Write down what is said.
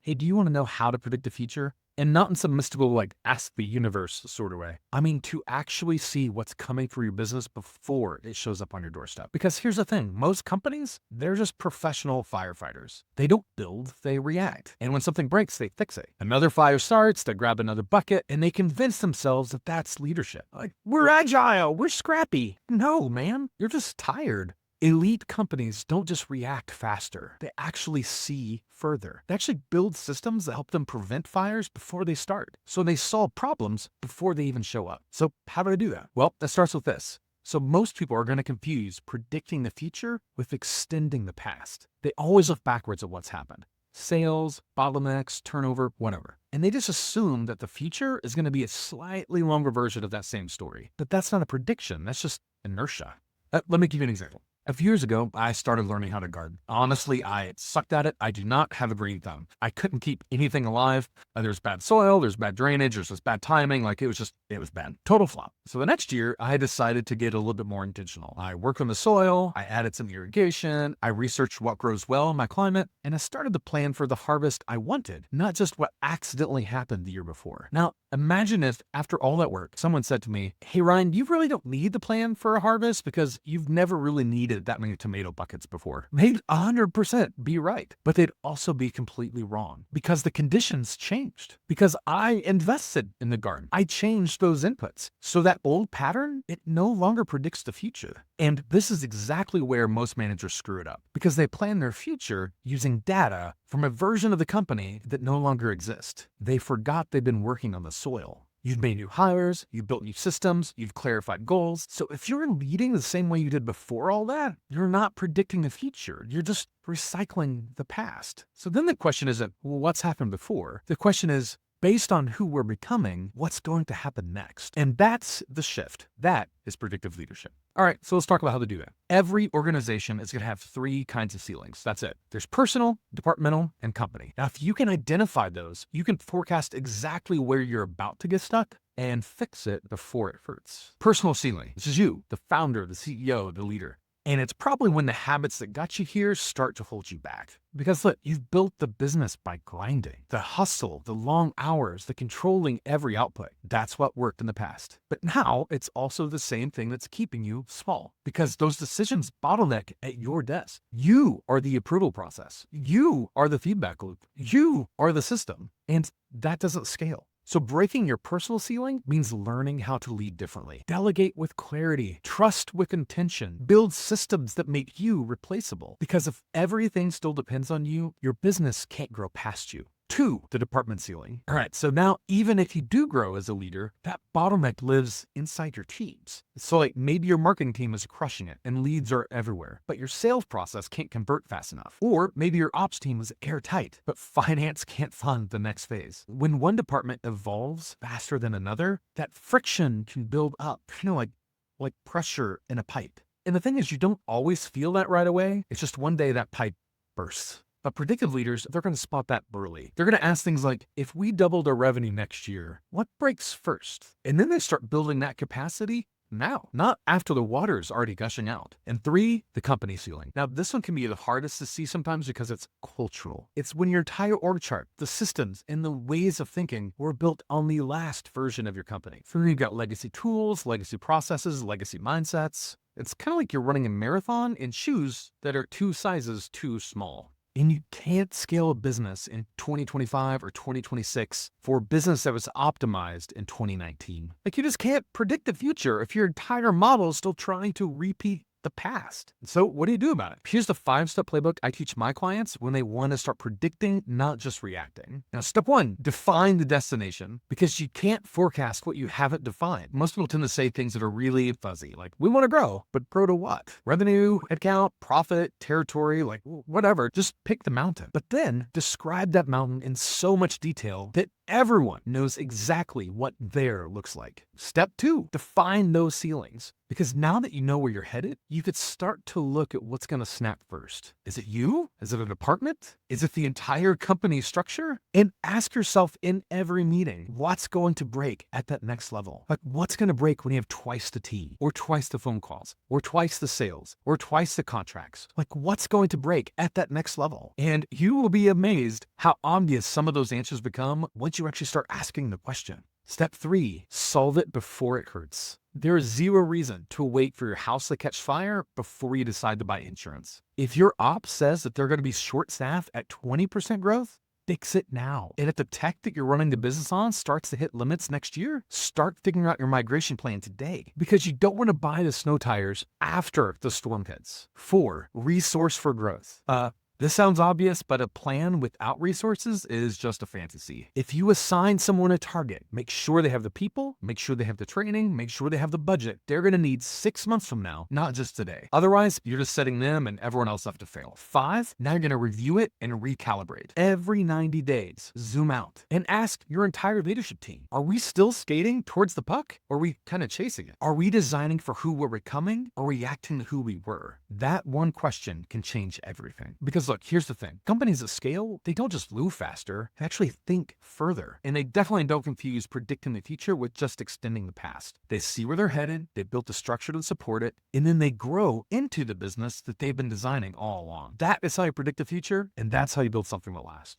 Hey, do you want to know how to predict the future? And not in some mystical, like, ask the universe sort of way. I mean, to actually see what's coming for your business before it shows up on your doorstep. Because here's the thing, most companies, they're just professional firefighters. They don't build, they react. And when something breaks, they fix it. Another fire starts, they grab another bucket, and they convince themselves that that's leadership. Like, we're agile, we're scrappy. No, man, you're just tired. Elite companies don't just react faster, they actually see further. They actually build systems that help them prevent fires before they start. So they solve problems before they even show up. So how do I do that? Well, that starts with this. So most people are going to confuse predicting the future with extending the past. They always look backwards at what's happened. Sales, bottlenecks, turnover, whatever. And they just assume that the future is going to be a slightly longer version of that same story. But that's not a prediction, that's just inertia. Let me give you an example. A few years ago, I started learning how to garden. Honestly, I sucked at it. I do not have a green thumb. I couldn't keep anything alive. There's bad soil, there's bad drainage, there's just bad timing. Like it was bad. Total flop. So the next year, I decided to get a little bit more intentional. I worked on the soil, I added some irrigation, I researched what grows well in my climate, and I started to plan for the harvest I wanted, not just what accidentally happened the year before. Now, imagine if after all that work, someone said to me, "Hey Ryan, you really don't need the plan for a harvest because you've never really needed that many tomato buckets before." They'd 100% be right, but they'd also be completely wrong because the conditions changed. Because I invested in the garden. I changed those inputs. So that old pattern, it no longer predicts the future. And this is exactly where most managers screw it up because they plan their future using data from a version of the company that no longer exists. They forgot they've been working on the soil. You've made new hires, you've built new systems, you've clarified goals. So if you're leading the same way you did before all that, you're not predicting the future. You're just recycling the past. So then the question isn't, well, what's happened before? The question is, based on who we're becoming, what's going to happen next? And that's the shift. That is predictive leadership. All right, so let's talk about how to do that. Every organization is going to have three kinds of ceilings. That's it. There's personal, departmental, and company. Now, if you can identify those, you can forecast exactly where you're about to get stuck and fix it before it hurts. Personal ceiling. This is you, the founder, the CEO, the leader. And it's probably when the habits that got you here start to hold you back. Because look, you've built the business by grinding. The hustle, the long hours, the controlling every output. That's what worked in the past. But now it's also the same thing that's keeping you small. Because those decisions bottleneck at your desk. You are the approval process. You are the feedback loop. You are the system. And that doesn't scale. So breaking your personal ceiling means learning how to lead differently. Delegate with clarity, trust with intention, build systems that make you replaceable. Because if everything still depends on you, your business can't grow past you. 2, the department ceiling. All right, so now even if you do grow as a leader, that bottleneck lives inside your teams. So like maybe your marketing team is crushing it and leads are everywhere, but your sales process can't convert fast enough. Or maybe your ops team is airtight, but finance can't fund the next phase. When one department evolves faster than another, that friction can build up, like pressure in a pipe. And the thing is, you don't always feel that right away. It's just one day that pipe bursts. But predictive leaders, they're going to spot that early. They're going to ask things like, if we doubled our revenue next year, what breaks first? And then they start building that capacity now, not after the water is already gushing out. And 3, the company ceiling. Now, this one can be the hardest to see sometimes because it's cultural. It's when your entire org chart, the systems, and the ways of thinking were built on the last version of your company. So you've got legacy tools, legacy processes, legacy mindsets. It's kind of like you're running a marathon in shoes that are 2 sizes too small. And you can't scale a business in 2025 or 2026 for a business that was optimized in 2019. Like you just can't predict the future if your entire model is still trying to repeat the past. So what do you do about it? Here's the 5-step playbook I teach my clients when they want to start predicting, not just reacting. Now, step 1, define the destination because you can't forecast what you haven't defined. Most people tend to say things that are really fuzzy, like we want to grow, but grow to what? Revenue, headcount, profit, territory, like whatever. Just pick the mountain. But then describe that mountain in so much detail that everyone knows exactly what there looks like. Step 2, define those ceilings. Because now that you know where you're headed, you could start to look at what's going to snap first. Is it you? Is it a department? Is it the entire company structure? And ask yourself in every meeting, what's going to break at that next level? Like, what's going to break when you have twice the team, or twice the phone calls, or twice the sales, or twice the contracts? Like, what's going to break at that next level? And you will be amazed how obvious some of those answers become once you actually start asking the question. Step 3, solve it before it hurts. There is zero reason to wait for your house to catch fire before you decide to buy insurance. If your ops says that they're going to be short-staffed at 20% growth, fix it now. And if the tech that you're running the business on starts to hit limits next year, start figuring out your migration plan today, because you don't want to buy the snow tires after the storm hits. 4, resource for growth. This sounds obvious, but a plan without resources is just a fantasy. If you assign someone a target, make sure they have the people, make sure they have the training, make sure they have the budget they're going to need 6 months from now, not just today. Otherwise, you're just setting them and everyone else up to fail. 5, now you're going to review it and recalibrate. Every 90 days, zoom out and ask your entire leadership team, are we still skating towards the puck? Or are we kind of chasing it? Are we designing for who we're becoming or reacting to who we were? That one question can change everything. Because look, here's the thing. Companies at scale, they don't just move faster, they actually think further. And they definitely don't confuse predicting the future with just extending the past. They see where they're headed, they built the structure to support it, and then they grow into the business that they've been designing all along. That is how you predict the future, and that's how you build something that lasts.